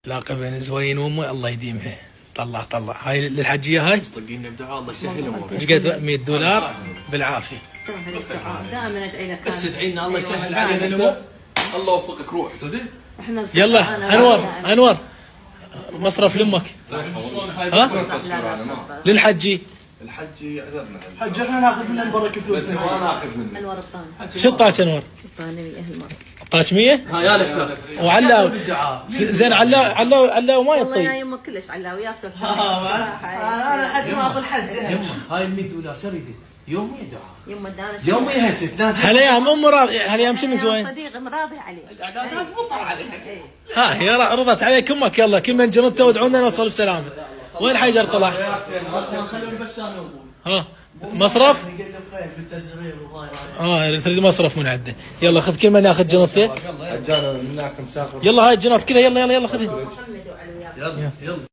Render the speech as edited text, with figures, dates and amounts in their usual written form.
علاقة بين زوين وامه الله يديمها. طلع هاي للحجية هاي طقينا بدعاء الله يسهل امورك. ايش قد $100 بالعافية. دائما ادعي لك بس ادعي لنا الله يسهل علينا الامور. الله يوفقك روح صدق. يلا انور مصرف لامك. ها؟ للحجي. الحجي عذرنا. حج احنا ناخذ منه البركه فلوس. بس ما ناخذ منه. انور الطاني. شو طاش انور؟ الطاني 100 المره. طاش 100؟ ها يا لك وعلاوي زين علاوي ما والله يا يطي. يمه كلش علاوي يا سلطان. انا حج ما اقول حج. يمه هاي $100 شريدي يومي دعاء. يمه دانش. يومي هيك تنادي. هالايام ام راضي هالايام شنو زوين؟ صديق راضي عليه. لازم تطلع عليك. ها هي رضت عليك امك. يلا كل من جنبته وادعونا نوصل بسلامه. وين حيدر طلع؟ خليهم بس انا وابوي. ها مصرف؟ نقلب طيب بالتزغير تريد مصرف من عنده. يلا خذ كل من ياخذ جنطته. رجال هناك مسافر. يلا هاي الجنط كلها يلا خذها. محمد وعلي. يلا